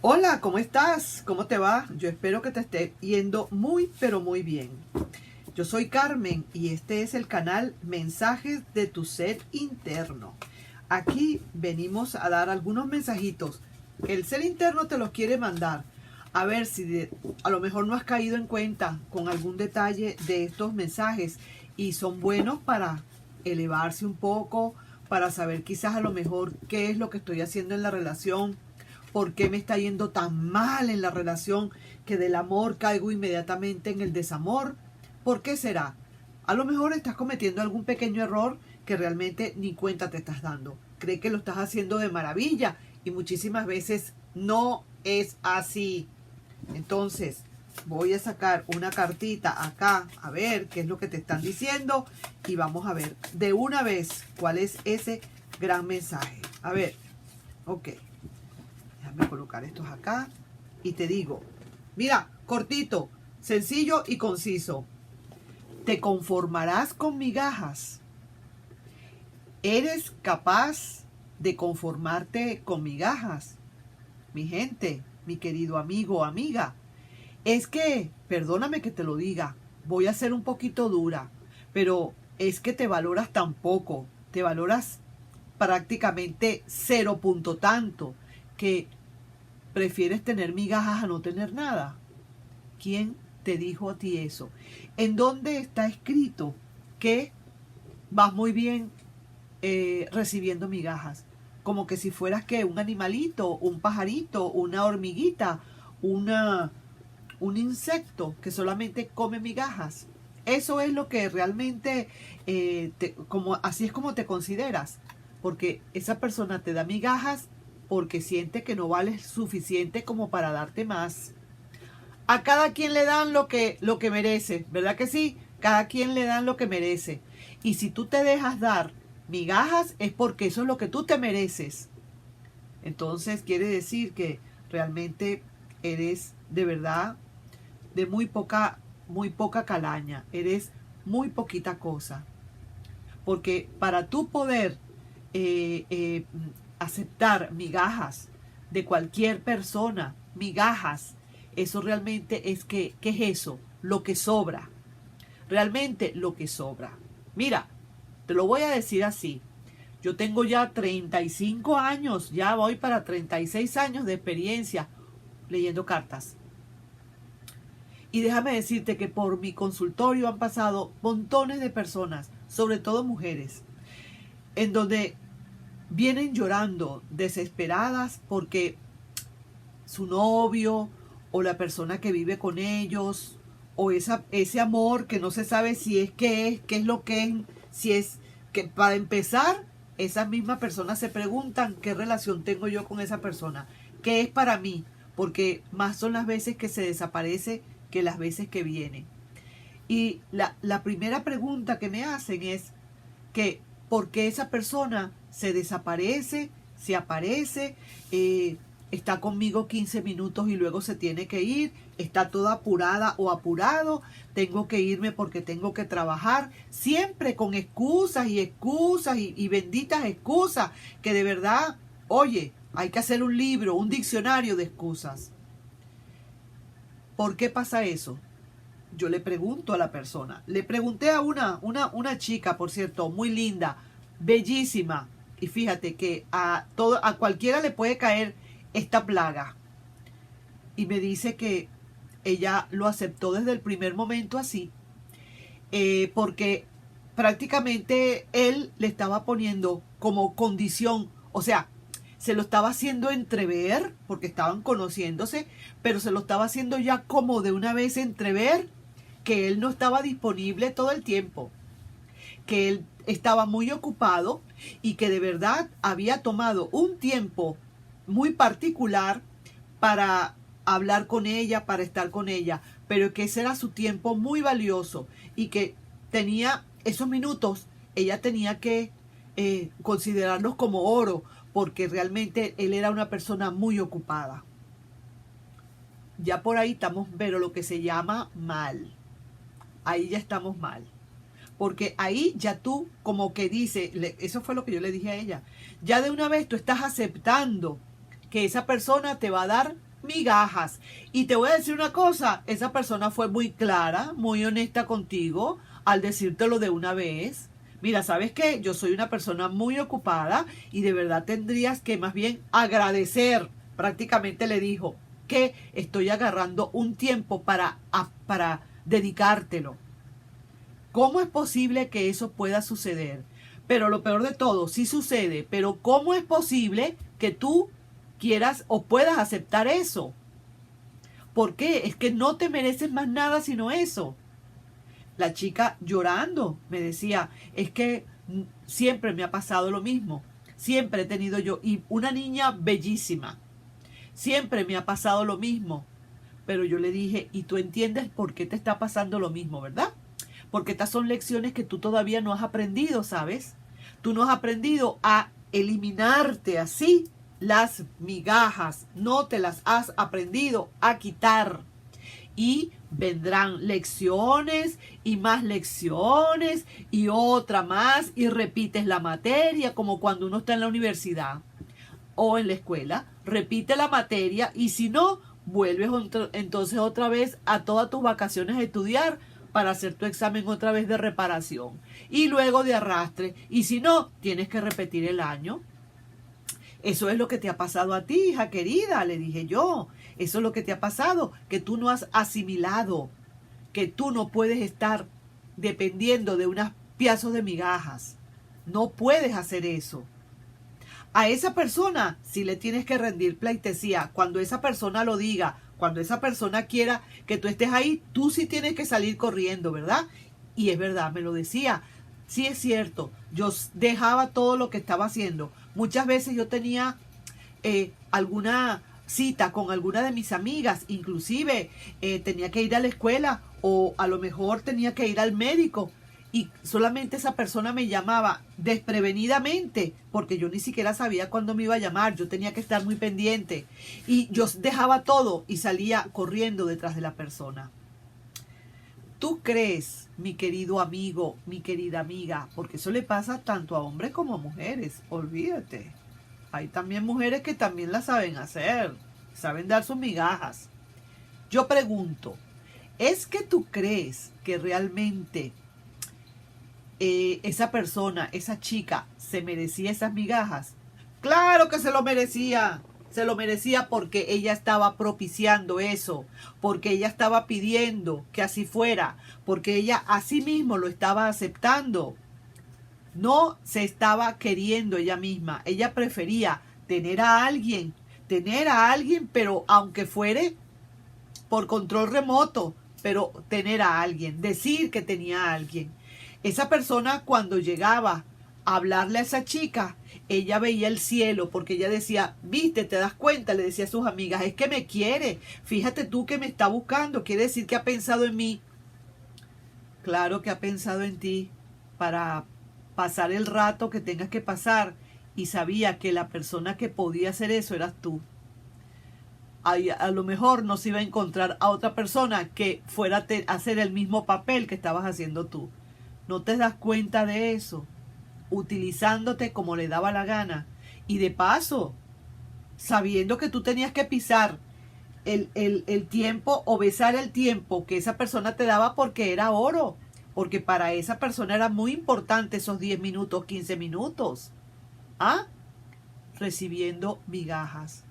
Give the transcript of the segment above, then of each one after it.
Hola, ¿cómo estás? ¿Cómo te va? Yo espero que te esté yendo muy, pero muy bien. Yo soy Carmen y este es el canal Mensajes de tu Ser Interno. Aquí venimos a dar algunos mensajitos que el ser interno te los quiere mandar. A ver si a lo mejor no has caído en cuenta con algún detalle de estos mensajes y son buenos para elevarse un poco, para saber quizás a lo mejor qué es lo que estoy haciendo en la relación, por qué me está yendo tan mal en la relación, que del amor caigo inmediatamente en el desamor. ¿Por qué será? A lo mejor estás cometiendo algún pequeño error que realmente ni cuenta te estás dando. Cree que lo estás haciendo de maravilla y muchísimas veces no es así. Entonces, voy a sacar una cartita acá a ver qué es lo que te están diciendo y vamos a ver de una vez cuál es ese gran mensaje. A ver, ok. Déjame colocar estos acá y te digo, mira, cortito, sencillo y conciso. ¿Te conformarás con migajas? ¿Eres capaz de conformarte con migajas? Mi gente, mi querido amigo o amiga, es que, perdóname que te lo diga, voy a ser un poquito dura, pero es que te valoras tan poco, te valoras prácticamente cero punto tanto, que prefieres tener migajas a no tener nada. ¿Quién te dijo a ti eso? ¿En dónde está escrito que vas muy bien recibiendo migajas? Como que si fueras que un animalito, un pajarito, una hormiguita, un insecto que solamente come migajas. Eso es lo que realmente, así es como te consideras. Porque esa persona te da migajas porque siente que no vales suficiente como para darte más. A cada quien le dan lo que merece, ¿verdad que sí? Cada quien le dan lo que merece. Y si tú te dejas dar migajas es porque eso es lo que tú te mereces. Entonces quiere decir que realmente eres de verdad de muy poca calaña. Eres muy poquita cosa. Porque para tú poder eh, eh, aceptar migajas de cualquier persona, migajas, eso realmente es que, ¿qué es eso? Lo que sobra. Realmente lo que sobra. Mira, te lo voy a decir así. Yo tengo ya 35 años, ya voy para 36 años de experiencia leyendo cartas. Y déjame decirte que por mi consultorio han pasado montones de personas, sobre todo mujeres, en donde vienen llorando, desesperadas porque su novio o la persona que vive con ellos o ese amor que no se sabe si es qué es lo que es, si es que para empezar, esas mismas personas se preguntan qué relación tengo yo con esa persona, qué es para mí, porque más son las veces que se desaparece que las veces que viene. Y la primera pregunta que me hacen es que por qué esa persona se desaparece, se aparece, está conmigo 15 minutos y luego se tiene que ir, está toda apurada o apurado, tengo que irme porque tengo que trabajar, siempre con excusas y excusas y benditas excusas, que de verdad, oye, hay que hacer un libro, un diccionario de excusas. ¿Por qué pasa eso? Yo le pregunto a la persona. Le pregunté a una chica, por cierto, muy linda, bellísima. Y fíjate que a cualquiera le puede caer esta plaga. Y me dice que ella lo aceptó desde el primer momento así. Porque prácticamente él le estaba poniendo como condición, o sea, se lo estaba haciendo entrever, porque estaban conociéndose, pero se lo estaba haciendo ya como de una vez entrever que él no estaba disponible todo el tiempo, que él estaba muy ocupado y que de verdad había tomado un tiempo muy particular para hablar con ella, para estar con ella, pero que ese era su tiempo muy valioso y que tenía esos minutos, ella tenía que considerarlos como oro, porque realmente él era una persona muy ocupada. Ya por ahí estamos, pero lo que se llama mal. Ahí ya estamos mal. Porque ahí ya tú, como que dice, eso fue lo que yo le dije a ella, ya de una vez tú estás aceptando que esa persona te va a dar migajas. Y te voy a decir una cosa, esa persona fue muy clara, muy honesta contigo al decírtelo de una vez. Mira, ¿sabes qué? Yo soy una persona muy ocupada y de verdad tendrías que más bien agradecer, prácticamente le dijo, que estoy agarrando un tiempo para dedicártelo. ¿Cómo es posible que eso pueda suceder? Pero lo peor de todo, sí sucede, pero ¿cómo es posible que tú quieras o puedas aceptar eso? ¿Por qué? Es que no te mereces más nada sino eso. La chica llorando me decía, es que siempre me ha pasado lo mismo, siempre he tenido yo, y una niña bellísima, siempre me ha pasado lo mismo. Pero yo le dije, y tú entiendes por qué te está pasando lo mismo, ¿verdad? Porque estas son lecciones que tú todavía no has aprendido, ¿sabes? Tú no has aprendido a eliminarte así las migajas, no te las has aprendido a quitar. Y vendrán lecciones y más lecciones y otra más y repites la materia como cuando uno está en la universidad o en la escuela, repite la materia y si no, vuelves entonces otra vez a todas tus vacaciones a estudiar para hacer tu examen otra vez de reparación y luego de arrastre y si no, tienes que repetir el año. Eso es lo que te ha pasado a ti, hija querida, le dije yo. Eso es lo que te ha pasado, que tú no has asimilado, que tú no puedes estar dependiendo de unos pedazos de migajas. No puedes hacer eso. A esa persona sí le tienes que rendir pleitesía. Cuando esa persona lo diga, cuando esa persona quiera que tú estés ahí, tú sí tienes que salir corriendo, ¿verdad? Y es verdad, me lo decía. Sí es cierto, yo dejaba todo lo que estaba haciendo. Muchas veces yo tenía alguna cita con alguna de mis amigas, inclusive tenía que ir a la escuela o a lo mejor tenía que ir al médico y solamente esa persona me llamaba desprevenidamente porque yo ni siquiera sabía cuándo me iba a llamar, yo tenía que estar muy pendiente y yo dejaba todo y salía corriendo detrás de la persona. ¿Tú crees, mi querido amigo, mi querida amiga? Porque eso le pasa tanto a hombres como a mujeres, olvídate. Hay también mujeres que también la saben hacer, saben dar sus migajas. Yo pregunto, ¿es que tú crees que realmente esa persona, esa chica, se merecía esas migajas? ¡Claro que se lo merecía! Se lo merecía porque ella estaba propiciando eso, porque ella estaba pidiendo que así fuera, porque ella a sí mismo lo estaba aceptando. No se estaba queriendo ella misma, ella prefería tener a alguien, pero aunque fuere por control remoto, pero tener a alguien, decir que tenía a alguien. Esa persona cuando llegaba a hablarle a esa chica, ella veía el cielo porque ella decía, viste, te das cuenta, le decía a sus amigas, es que me quiere, fíjate tú que me está buscando, quiere decir que ha pensado en mí. Claro que ha pensado en ti para pasar el rato que tengas que pasar y sabía que la persona que podía hacer eso eras tú. A lo mejor no se iba a encontrar a otra persona que fuera a hacer el mismo papel que estabas haciendo tú. ¿No te das cuenta de eso? Utilizándote como le daba la gana. Y de paso, sabiendo que tú tenías que pisar el tiempo o besar el tiempo que esa persona te daba porque era oro. Porque para esa persona era muy importante esos 10 minutos, 15 minutos. ¿Ah? Recibiendo migajas.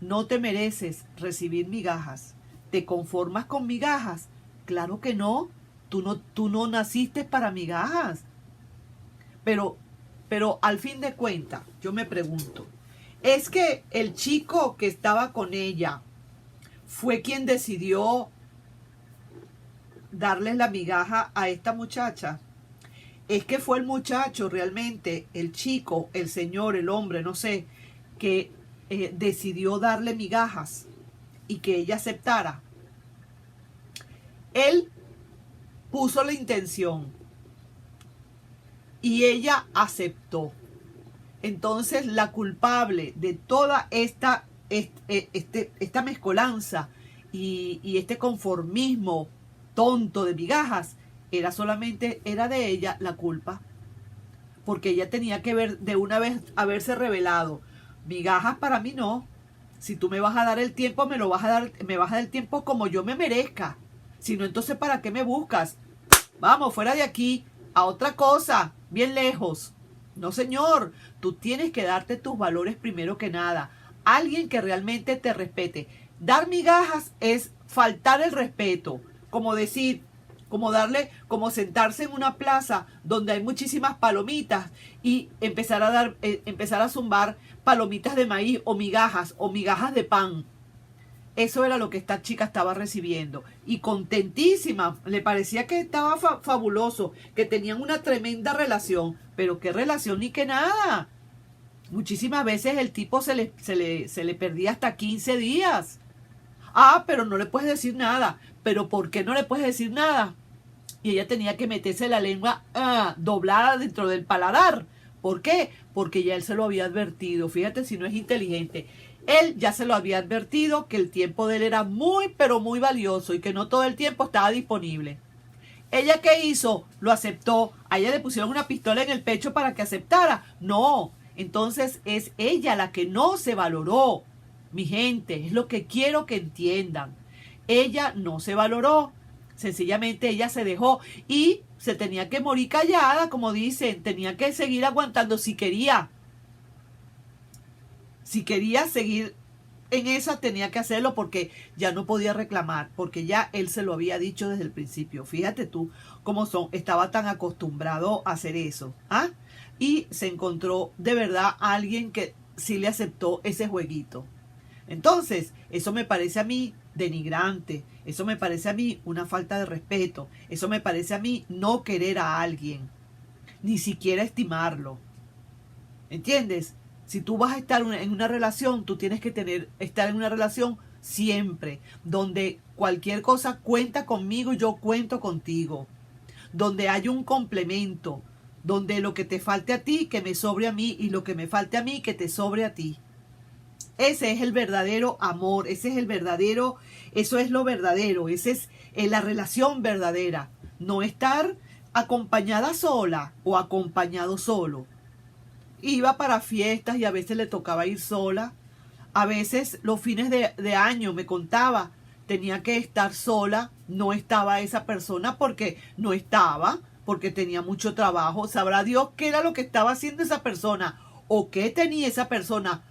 No te mereces recibir migajas. ¿Te conformas con migajas? Claro que no. Tú no naciste para migajas. Pero al fin de cuentas, yo me pregunto, ¿es que el chico que estaba con ella fue quien decidió darles la migaja a esta muchacha? ¿Es que fue el muchacho realmente, el chico, el señor, el hombre, no sé, que decidió darle migajas y que ella aceptara? Él puso la intención y ella aceptó. Entonces la culpable de toda esta mezcolanza y este conformismo tonto de migajas era de ella la culpa, porque ella tenía que ver de una vez haberse revelado. Migajas para mí no. Si tú me vas a dar el tiempo, me vas a dar el tiempo como yo me merezca. Si no, entonces ¿para qué me buscas? Vamos, fuera de aquí, a otra cosa, bien lejos. No, señor, tú tienes que darte tus valores primero que nada. Alguien que realmente te respete. Dar migajas es faltar el respeto. Como decir, como sentarse en una plaza donde hay muchísimas palomitas y empezar a zumbar palomitas de maíz o migajas de pan. Eso era lo que esta chica estaba recibiendo. Y contentísima. Le parecía que estaba fabuloso. Que tenían una tremenda relación. Pero qué relación ni qué nada. Muchísimas veces el tipo se le perdía hasta 15 días. Ah, pero no le puedes decir nada. ¿Pero por qué no le puedes decir nada? Y ella tenía que meterse la lengua doblada dentro del paladar. ¿Por qué? Porque ya él se lo había advertido. Fíjate si no es inteligente. Él ya se lo había advertido que el tiempo de él era muy, pero muy valioso y que no todo el tiempo estaba disponible. ¿Ella qué hizo? Lo aceptó. A ella le pusieron una pistola en el pecho para que aceptara. No. Entonces es ella la que no se valoró. Mi gente, es lo que quiero que entiendan. Ella no se valoró. Sencillamente ella se dejó y se tenía que morir callada, como dicen. Tenía que seguir aguantando si quería. Si quería seguir en esa, tenía que hacerlo porque ya no podía reclamar, porque ya él se lo había dicho desde el principio. Fíjate tú cómo son, estaba tan acostumbrado a hacer eso. ¿Ah? Y se encontró de verdad a alguien que sí le aceptó ese jueguito. Entonces, eso me parece a mí denigrante, eso me parece a mí una falta de respeto, eso me parece a mí no querer a alguien, ni siquiera estimarlo. ¿Entiendes? Si tú vas a estar en una relación, tú tienes que estar en una relación siempre, donde cualquier cosa cuenta conmigo y yo cuento contigo, donde hay un complemento, donde lo que te falte a ti, que me sobre a mí, y lo que me falte a mí, que te sobre a ti. Ese es el verdadero amor, eso es lo verdadero, esa es la relación verdadera. No estar acompañada sola o acompañado solo. Iba para fiestas y a veces le tocaba ir sola. A veces los fines de año me contaba, tenía que estar sola, no estaba esa persona porque no estaba, porque tenía mucho trabajo. Sabrá Dios qué era lo que estaba haciendo esa persona o qué tenía esa persona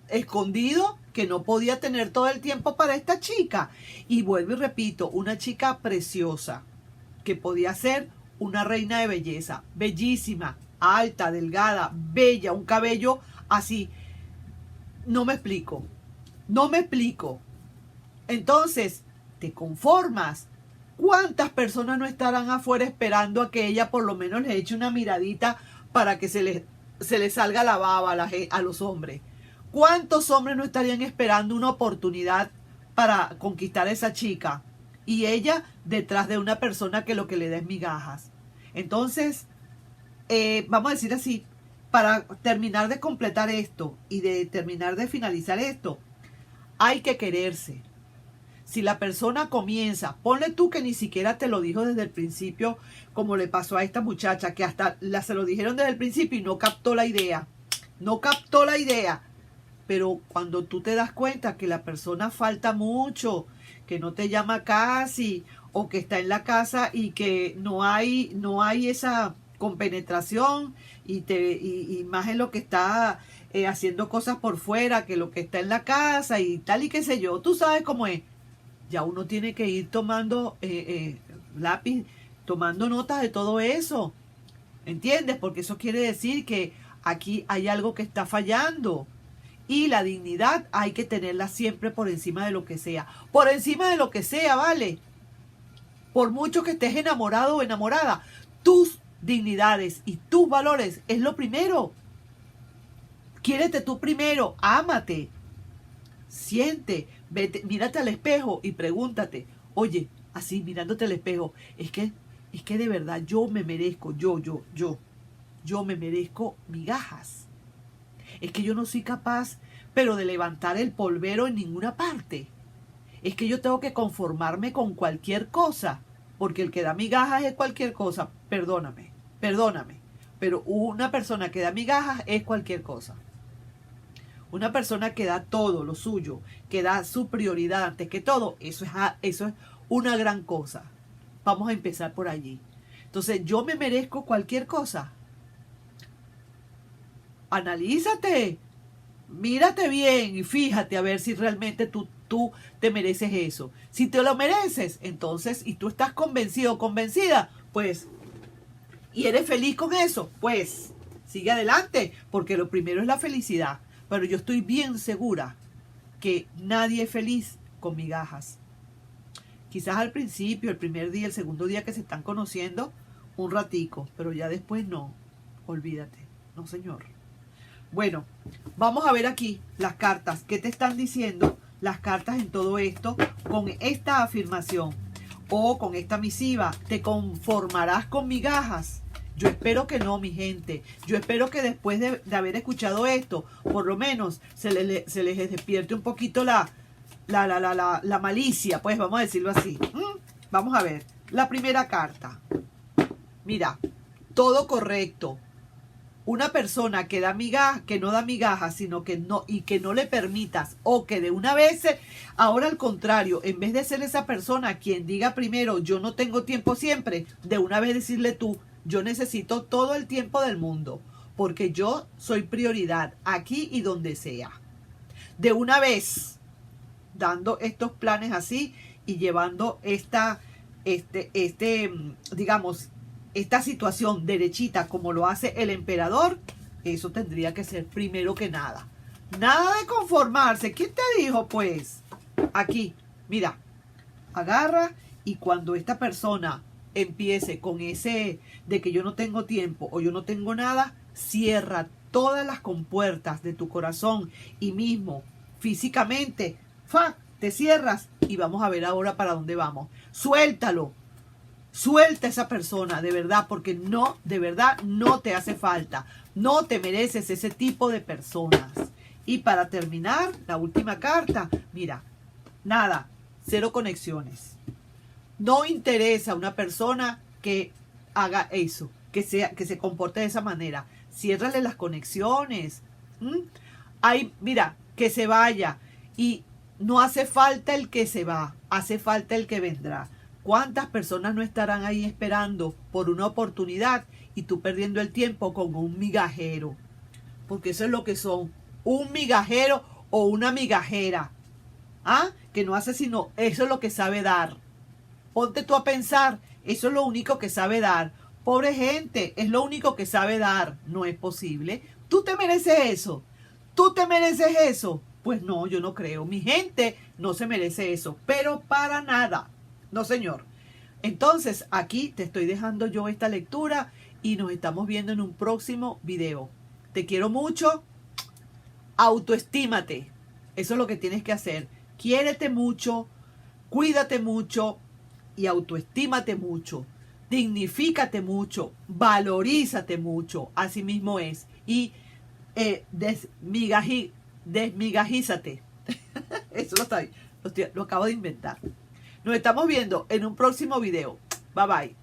escondido que no podía tener todo el tiempo para esta chica. Y vuelvo y repito, una chica preciosa que podía ser una reina de belleza, bellísima, alta, delgada, bella, un cabello así. No me explico. Entonces, te conformas. ¿Cuántas personas no estarán afuera esperando a que ella por lo menos le eche una miradita para que se le salga la baba a los hombres? ¿Cuántos hombres no estarían esperando una oportunidad para conquistar a esa chica? Y ella detrás de una persona que lo que le da es migajas. Entonces, vamos a decir así, para terminar de completar esto y de terminar de finalizar esto, hay que quererse. Si la persona comienza, ponle tú que ni siquiera te lo dijo desde el principio, como le pasó a esta muchacha, que hasta se lo dijeron desde el principio y no captó la idea. Pero cuando tú te das cuenta que la persona falta mucho, que no te llama casi, o que está en la casa y que no hay esa compenetración y más en lo que está haciendo cosas por fuera que lo que está en la casa y tal y qué sé yo, tú sabes cómo es. Ya uno tiene que ir tomando lápiz, tomando notas de todo eso, ¿entiendes? Porque eso quiere decir que aquí hay algo que está fallando. Y la dignidad hay que tenerla siempre por encima de lo que sea. Por encima de lo que sea, ¿vale? Por mucho que estés enamorado o enamorada, tus dignidades y tus valores es lo primero. Quiérete tú primero, ámate. Siente, vete, mírate al espejo y pregúntate, oye, así mirándote al espejo, es que de verdad yo me merezco, yo me merezco migajas. Es que yo no soy capaz, pero de levantar el polvero en ninguna parte. Es que yo tengo que conformarme con cualquier cosa, porque el que da migajas es cualquier cosa. Perdóname, pero una persona que da migajas es cualquier cosa. Una persona que da todo lo suyo, que da su prioridad antes que todo, eso es una gran cosa. Vamos a empezar por allí. Entonces, yo me merezco cualquier cosa. Analízate, mírate bien y fíjate a ver si realmente tú te mereces eso. Si te lo mereces, entonces, y tú estás convencido o convencida, pues, y eres feliz con eso, pues, sigue adelante, porque lo primero es la felicidad. Pero yo estoy bien segura que nadie es feliz con migajas. Quizás al principio, el primer día, el segundo día que se están conociendo, un ratico, pero ya después no, olvídate, no señor. Bueno, vamos a ver aquí las cartas. ¿Qué te están diciendo las cartas en todo esto con esta afirmación o con esta misiva? ¿Te conformarás con migajas? Yo espero que no, mi gente. Yo espero que después de haber escuchado esto, por lo menos se les despierte un poquito la malicia, pues vamos a decirlo así. Vamos a ver. La primera carta. Mira, todo correcto. Una persona que da migajas, que no da migajas, sino que no, y que no le permitas, o que de una vez, ahora al contrario, en vez de ser esa persona quien diga primero, yo no tengo tiempo siempre, de una vez decirle tú, yo necesito todo el tiempo del mundo, porque yo soy prioridad, aquí y donde sea. De una vez, dando estos planes así y llevando digamos, esta situación derechita como lo hace el emperador, eso tendría que ser primero que nada. Nada de conformarse. ¿Quién te dijo, pues? Aquí, mira, agarra y cuando esta persona empiece con ese de que yo no tengo tiempo o yo no tengo nada, cierra todas las compuertas de tu corazón y mismo físicamente, te cierras y vamos a ver ahora para dónde vamos. Suéltalo. Suelta a esa persona, de verdad, porque no, de verdad, no te hace falta. No te mereces ese tipo de personas. Y para terminar, la última carta, mira, nada, cero conexiones. No interesa a una persona que haga eso, que se comporte de esa manera. Ciérrale las conexiones. Mira, que se vaya. Y no hace falta el que se va, hace falta el que vendrá. ¿Cuántas personas no estarán ahí esperando por una oportunidad y tú perdiendo el tiempo con un migajero? Porque eso es lo que son, un migajero o una migajera. Que no hace sino, eso es lo que sabe dar. Ponte tú a pensar, eso es lo único que sabe dar. Pobre gente, es lo único que sabe dar. No es posible. ¿Tú te mereces eso? ¿Tú te mereces eso? Pues no, yo no creo. Mi gente no se merece eso, pero para nada. No, señor. Entonces, aquí te estoy dejando yo esta lectura y nos estamos viendo en un próximo video. Te quiero mucho. Autoestímate. Eso es lo que tienes que hacer. Quiérete mucho, cuídate mucho y autoestímate mucho. Dignifícate mucho, valorízate mucho. Así mismo es. Y desmigajízate. Eso lo acabo de inventar. Nos estamos viendo en un próximo video. Bye bye.